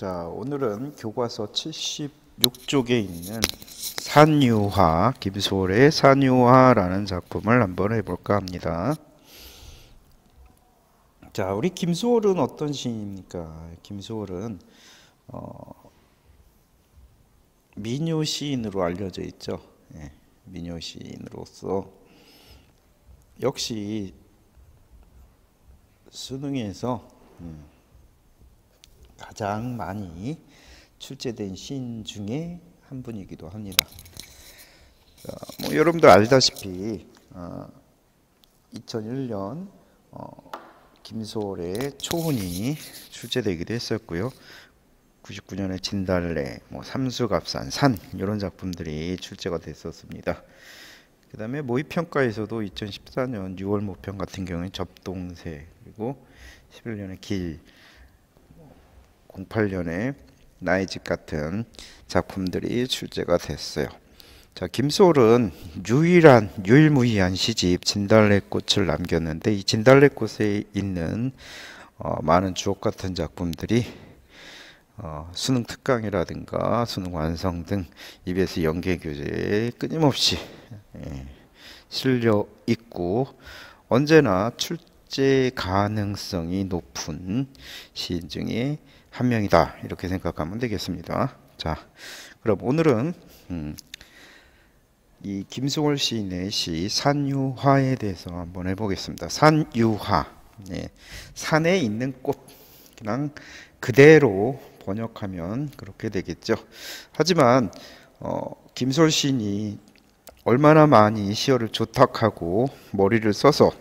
자, 오늘은 교과서 76쪽에 있는 산유화, 김소월의 산유화라는 작품을 한번 해볼까 합니다. 자, 우리 김소월은 어떤 시인입니까? 김소월은 민요 시인으로 알려져 있죠. 예, 민요 시인으로서 역시 수능에서 가장 많이 출제된 시인 중에 한 분이기도 합니다. 뭐 여러분들 알다시피 2001년 김소월의 초혼이 출제되기도 했었고요. 99년에 진달래, 뭐 삼수갑산, 산 이런 작품들이 출제가 됐었습니다. 그 다음에 모의평가에서도 2014년 6월 모평 같은 경우에 접동새, 그리고 11년에 길, 08년에 나의 집 같은 작품들이 출제가 됐어요. 자, 김소월은 유일무이한 시집 진달래꽃을 남겼는데, 이 진달래꽃에 있는 많은 주옥 같은 작품들이 수능 특강이라든가 수능 완성 등 EBS 연계 교재에 끊임없이 실려 있고 언제나 출제 가능성이 높은 시인 중에 한 명이다, 이렇게 생각하면 되겠습니다. 자, 그럼 오늘은 이 김소월 시인의 시 산유화에 대해서 한번 해보겠습니다. 산유화, 산에 있는 꽃, 그냥 그대로 번역하면 그렇게 되겠죠. 하지만 김소월 시인이 얼마나 많이 시어를 조탁하고 머리를 써서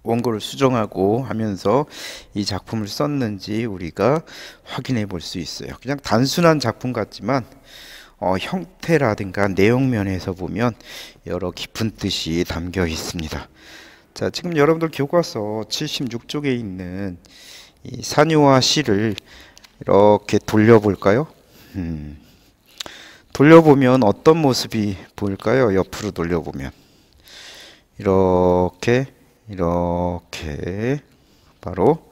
원고를 수정하고 하면서 이 작품을 썼는지 우리가 확인해 볼 수 있어요. 그냥 단순한 작품 같지만 형태라든가 내용면에서 보면 여러 깊은 뜻이 담겨 있습니다. 자, 지금 여러분들 교과서 76쪽에 있는 이 산유화 시를 이렇게 돌려볼까요? 돌려보면 어떤 모습이 보일까요? 옆으로 돌려보면 이렇게 바로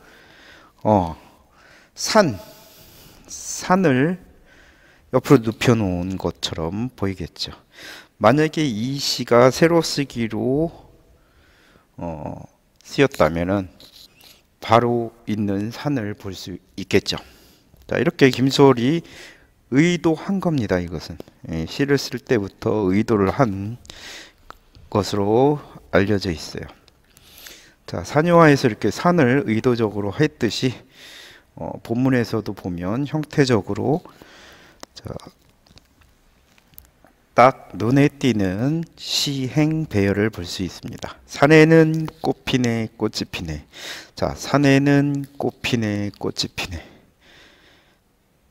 산을 옆으로 눕혀 놓은 것처럼 보이겠죠. 만약에 이 시가 세로 쓰기로 쓰였다면은 바로 있는 산을 볼 수 있겠죠. 자, 이렇게 김소월이 의도한 겁니다. 이것은 시를 쓸 때부터 의도를 한 것으로 알려져 있어요. 자, 산유화에서 이렇게 산을 의도적으로 했듯이 본문에서도 보면 형태적으로 딱 눈에 띄는 시행 배열을 볼 수 있습니다. 산에는 꽃 피네, 꽃이 피네. 자, 산에는 꽃 피네, 꽃이 피네.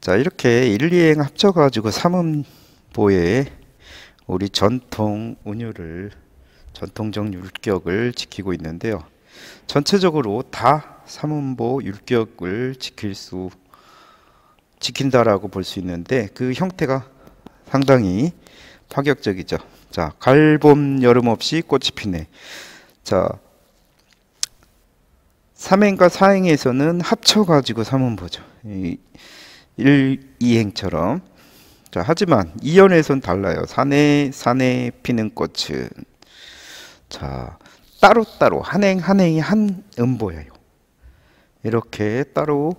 자, 이렇게 1, 2행 합쳐가지고 삼음보에 우리 전통 운율을, 전통적 율격을 지키고 있는데요. 전체적으로 다 삼음보 율격을 지킨다라고 볼 수 있는데 그 형태가 상당히 파격적이죠. 자, 갈봄 여름 없이 꽃이 피네. 자, 3행과 4행에서는 합쳐가지고 삼음보죠. 1, 2행처럼. 자, 하지만 2연에서는 달라요. 산에 피는 꽃은, 자, 따로따로 한 행이 한 음보예요. 이렇게 따로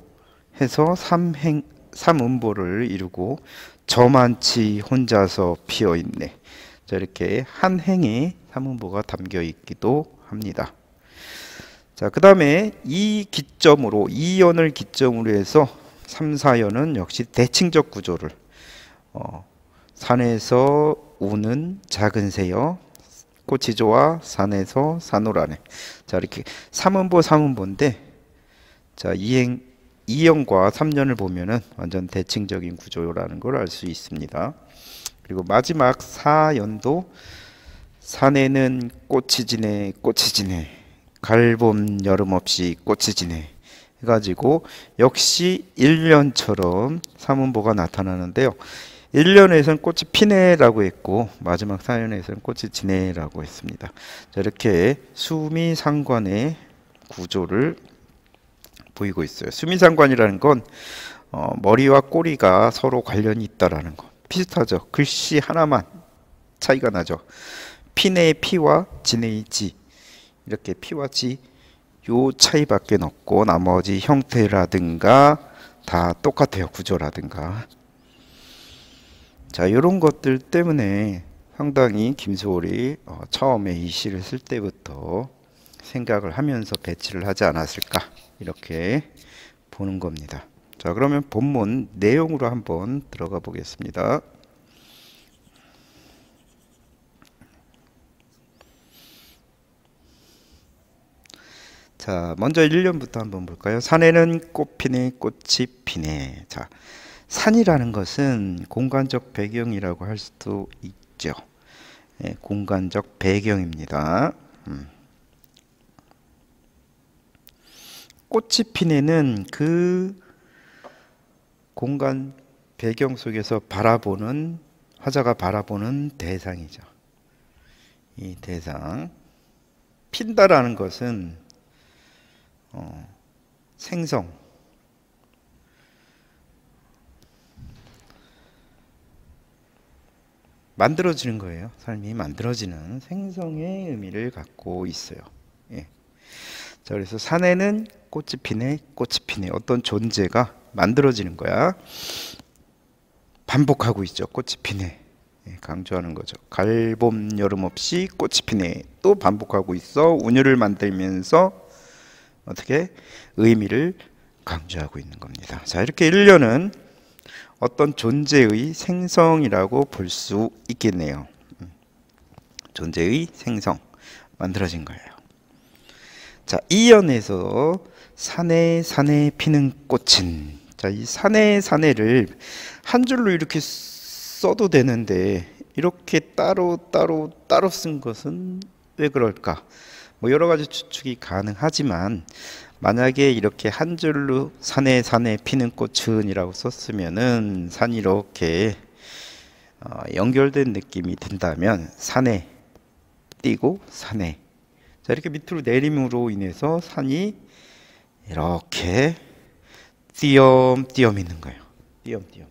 해서 3음보를 이루고 저만치 혼자서 피어있네. 자, 이렇게 한 행에 3음보가 담겨 있기도 합니다. 자, 그 다음에 이 기점으로 2연을 기점으로 해서 3, 4연은 역시 대칭적 구조를 산에서 우는 작은 새여 꽃이 좋아 산에서 산오라네. 자, 이렇게 3음보인데 자, 2연과 3연을 보면은 완전 대칭적인 구조라는 걸 알 수 있습니다. 그리고 마지막 4연도 산에는 꽃이 지네, 꽃이 지네, 갈봄 여름 없이 꽃이 지네 해가지고 역시 1년처럼 삼음보가 나타나는데요. 1년에서는 꽃이 피네라고 했고 마지막 4년에서는 꽃이 지네라고 했습니다. 자, 이렇게 수미상관의 구조를 보이고 있어요. 수미상관이라는 건 머리와 꼬리가 서로 관련이 있다라는 거. 비슷하죠. 글씨 하나만 차이가 나죠. 핀의 피와 진의 지. 이렇게 피와 지 요 차이밖에 없고 나머지 형태라든가 다 똑같아요. 구조라든가. 자, 이런 것들 때문에 상당히 김소월이 처음에 이 시를 쓸 때부터 생각을 하면서 배치를 하지 않았을까 이렇게 보는 겁니다. 자, 그러면 본문 내용으로 한번 들어가 보겠습니다. 자, 먼저 1년부터 한번 볼까요? 산에는 꽃 피네, 꽃이 피네. 자, 산이라는 것은 공간적 배경이라고 할 수도 있죠. 예, 공간적 배경입니다. 꽃이 피네는 그 공간 배경 속에서 바라보는 화자가 바라보는 대상이죠. 이 대상. 핀다라는 것은 생성, 만들어지는 거예요. 삶이 만들어지는 생성의 의미를 갖고 있어요. 예. 자, 그래서 산에는 꽃이 피네, 꽃이 피네. 어떤 존재가 만들어지는 거야. 반복하고 있죠. 꽃이 피네. 예, 강조하는 거죠. 가을, 봄, 여름 없이 꽃이 피네. 또 반복하고 있어. 운율을 만들면서 어떻게 의미를 강조하고 있는 겁니다. 자, 이렇게 1년은 어떤 존재의 생성이라고 볼 수 있겠네요. 존재의 생성, 만들어진 거예요. 자, 2연에서 산에 산에 피는 꽃은, 자, 이 산에 산에를 한 줄로 이렇게 써도 되는데 이렇게 따로 쓴 것은 왜 그럴까? 뭐 여러 가지 추측이 가능하지만 만약에 이렇게 한 줄로 산에 산에 피는 꽃은 이라고 썼으면은 산이 이렇게 연결된 느낌이 든다면 산에 띄고 산에, 자, 이렇게 밑으로 내림으로 인해서 산이 이렇게 띄엄띄엄 있는 거예요. 띄엄띄엄.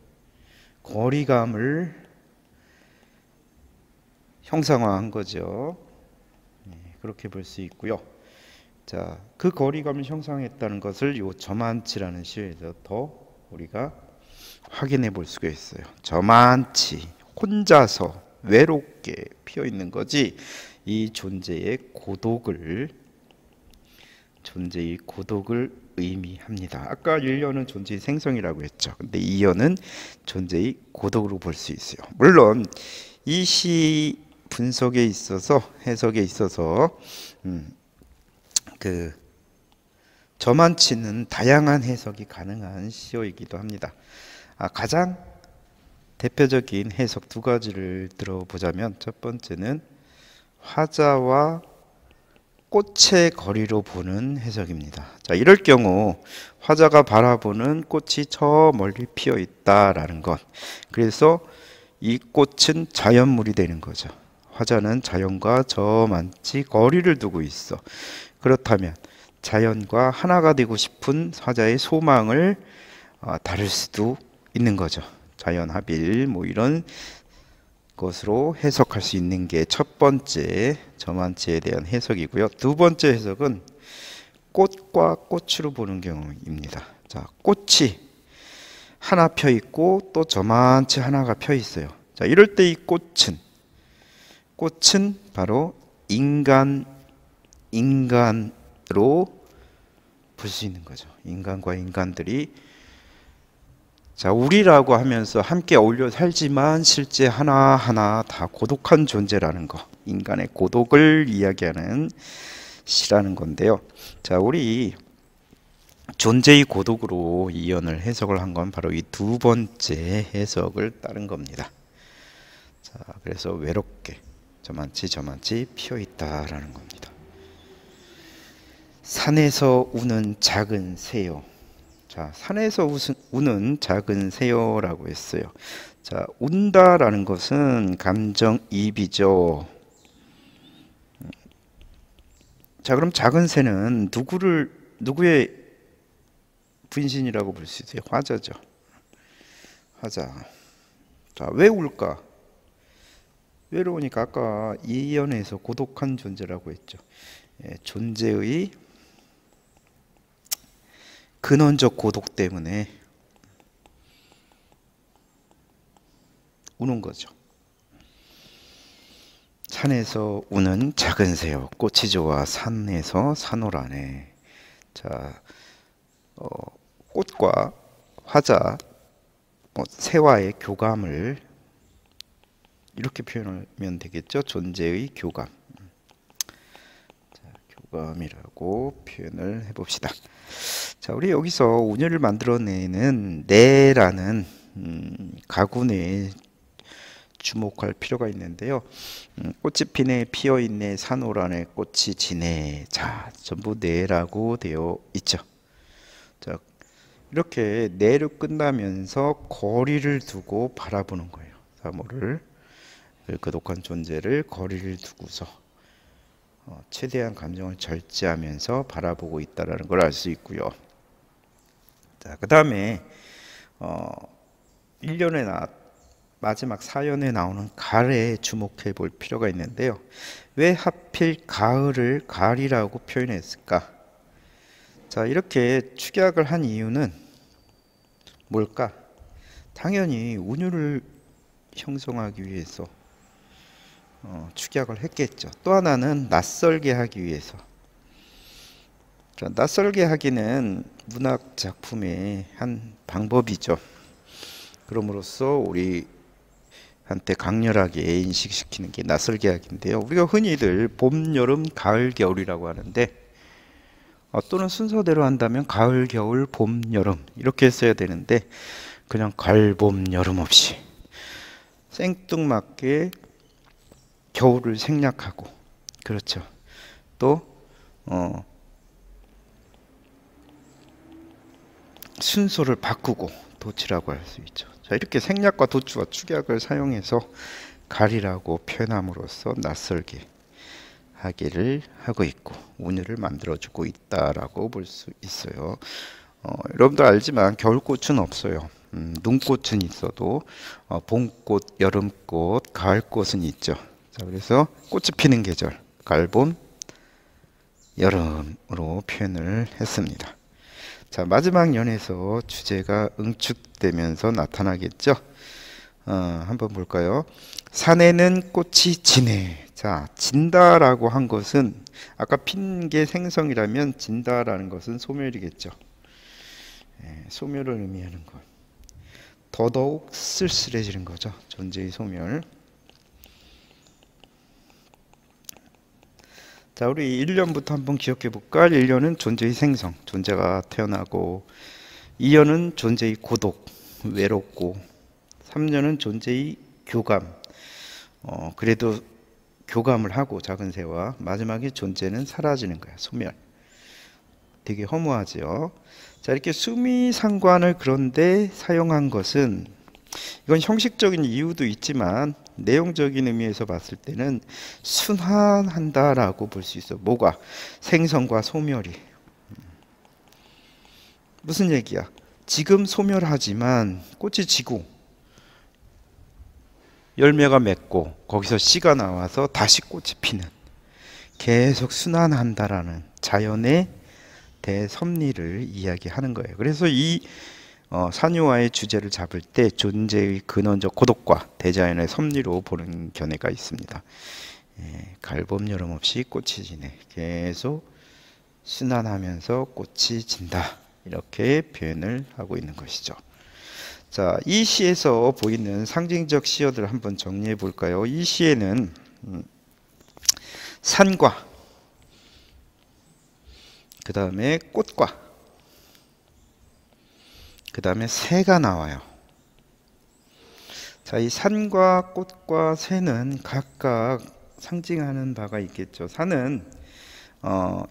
거리감을 형상화한 거죠. 그렇게 볼 수 있고요. 자, 그 거리감을 형성했다는 것을 요 저만치라는 시에서 더 우리가 확인해 볼 수가 있어요. 저만치, 혼자서 외롭게 피어 있는 거지, 이 존재의 고독을 의미합니다. 아까 1년은 존재의 생성이라고 했죠. 근데 2년은 존재의 고독으로 볼 수 있어요. 물론 이 시 분석에 있어서, 해석에 있어서 그 저만치는 다양한 해석이 가능한 시어이기도 합니다. 가장 대표적인 해석 두 가지를 들어보자면, 첫 번째는 화자와 꽃의 거리로 보는 해석입니다. 자, 이럴 경우 화자가 바라보는 꽃이 저 멀리 피어 있다라는 것. 그래서 이 꽃은 자연물이 되는 거죠. 화자는 자연과 저만치 거리를 두고 있어. 그렇다면 자연과 하나가 되고 싶은 화자의 소망을 다룰 수도 있는 거죠. 자연합일, 뭐 이런 것으로 해석할 수 있는 게 첫 번째 저만치에 대한 해석이고요. 두 번째 해석은 꽃과 꽃으로 보는 경우입니다. 자, 꽃이 하나 펴 있고 또 저만치 하나가 펴 있어요. 자, 이럴 때 이 꽃은 바로 인간으로 볼 수 있는 거죠. 인간과 인간들이, 자, 우리라고 하면서 함께 어울려 살지만 실제 하나하나 다 고독한 존재라는 거, 인간의 고독을 이야기하는 시라는 건데요. 자, 우리 존재의 고독으로 이연을 해석을 한 건 바로 이 두 번째 해석을 따른 겁니다. 자, 그래서 외롭게 저만치 피어 있다라는 겁니다. 산에서 우는 작은 새요. 자, 산에서 우는 작은 새요라고 했어요. 자, 운다라는 것은 감정이입이죠. 자, 그럼 작은 새는 누구의 분신이라고 볼 수 있어요? 화자죠. 하자. 자, 왜 울까? 외로우니까 아까 이연에서 고독한 존재라고 했죠. 예, 존재의 근원적 고독 때문에 우는 거죠. 산에서 우는 작은 새요, 꽃이 좋아 산에서 산호라네. 자, 꽃과 화자, 새와의 교감을 이렇게 표현하면 되겠죠. 존재의 교감. 자, 교감이라고 표현을 해봅시다. 자, 우리 여기서 운율을 만들어내는 내라는 가군에 주목할 필요가 있는데요. 꽃이 피네, 피어있네, 산호라네, 꽃이 지네. 자, 전부 네라고 되어 있죠. 자, 이렇게 네로 끝나면서 거리를 두고 바라보는 거예요. 사물을, 고독한 존재를 거리를 두고서 최대한 감정을 절제하면서 바라보고 있다는 걸 알 수 있고요. 자, 그 다음에 1년에 마지막 사연에 나오는 가을에 주목해 볼 필요가 있는데요. 왜 하필 가을을 가을이라고 표현했을까? 자, 이렇게 축약을 한 이유는 뭘까? 당연히 운율을 형성하기 위해서 축약을 했겠죠. 또 하나는 낯설게 하기 위해서. 자, 낯설게 하기는 문학 작품의 한 방법이죠. 그럼으로써 우리한테 강렬하게 인식시키는 게 낯설게 하기인데요. 우리가 흔히들 봄, 여름, 가을, 겨울이라고 하는데 또는 순서대로 한다면 가을, 겨울, 봄, 여름 이렇게 써야 되는데 그냥 가을, 봄, 여름 없이 생뚱맞게 겨울을 생략하고, 그렇죠. 또 순서를 바꾸고 도치라고 할 수 있죠. 자, 이렇게 생략과 도치와 축약을 사용해서 가리라고 표현함으로써 낯설게 하기를 하고 있고 운율을 만들어주고 있다라고 볼 수 있어요. 여러분들 알지만 겨울꽃은 없어요. 눈꽃은 있어도 봄꽃, 여름꽃, 가을꽃은 있죠. 자, 그래서 꽃이 피는 계절, 가을, 봄, 여름으로 표현을 했습니다. 자, 마지막 연에서 주제가 응축되면서 나타나겠죠. 한번 볼까요? 산에는 꽃이 지네. 자, 진다라고 한 것은 아까 핀 게 생성이라면 진다라는 것은 소멸이겠죠. 소멸을 의미하는 것. 더더욱 쓸쓸해지는 거죠. 존재의 소멸. 자, 우리 1년부터 한번 기억해 볼까? 1년은 존재의 생성, 존재가 태어나고, 2년은 존재의 고독, 외롭고, 3년은 존재의 교감, 그래도 교감을 하고 작은 새와, 마지막에 존재는 사라지는 거야, 소멸. 되게 허무하죠. 자, 이렇게 수미상관을 그런데 사용한 것은, 이건 형식적인 이유도 있지만 내용적인 의미에서 봤을 때는 순환한다라고 볼 수 있어. 뭐가? 생성과 소멸이. 무슨 얘기야? 지금 소멸하지만 꽃이 지고 열매가 맺고 거기서 씨가 나와서 다시 꽃이 피는, 계속 순환한다라는 자연의 대섭리를 이야기하는 거예요. 그래서 이 산유화의 주제를 잡을 때 존재의 근원적 고독과 대자연의 섭리로 보는 견해가 있습니다. 가을, 봄, 여름 없이 꽃이 지네. 계속 순환하면서 꽃이 진다. 이렇게 표현을 하고 있는 것이죠. 자, 이 시에서 보이는 상징적 시어들 한번 정리해 볼까요? 이 시에는 산과 그 다음에 꽃과 그 다음에 새가 나와요. 자, 이 산과 꽃과 새는 각각 상징하는 바가 있겠죠. 산은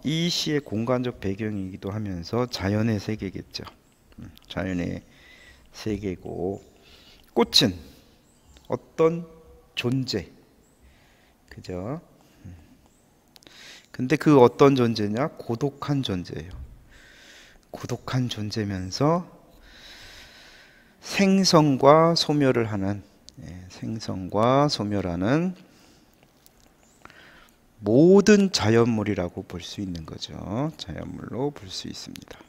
이 시의 공간적 배경이기도 하면서 자연의 세계겠죠. 자연의 세계고, 꽃은 어떤 존재, 그죠? 근데 그 어떤 존재냐? 고독한 존재예요. 고독한 존재면서 생성과 소멸을 하는 생성과 소멸하는 모든 자연물이라고 볼 수 있는 거죠. 자연물로 볼 수 있습니다.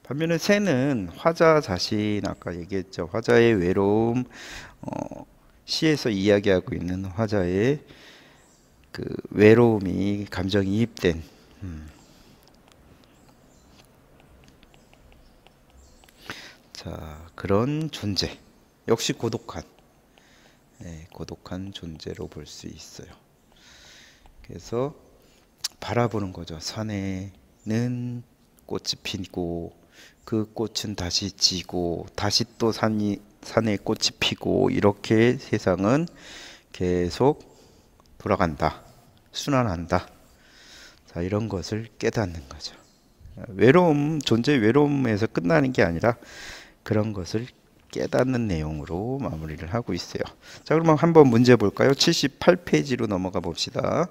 반면에 새는 화자 자신, 아까 얘기했죠. 화자의 외로움, 시에서 이야기하고 있는 화자의 그 외로움이 감정이입된 자, 그런 존재. 역시 고독한 고독한 존재로 볼 수 있어요. 그래서 바라보는 거죠. 산에는 꽃이 피고 그 꽃은 다시 지고 다시 또 산에 꽃이 피고 이렇게 세상은 계속 돌아간다. 순환한다. 자, 이런 것을 깨닫는 거죠. 외로움, 존재의 외로움에서 끝나는 게 아니라 그런 것을 깨닫는 내용으로 마무리를 하고 있어요. 자, 그러면 한번 문제 볼까요? 78페이지로 넘어가 봅시다.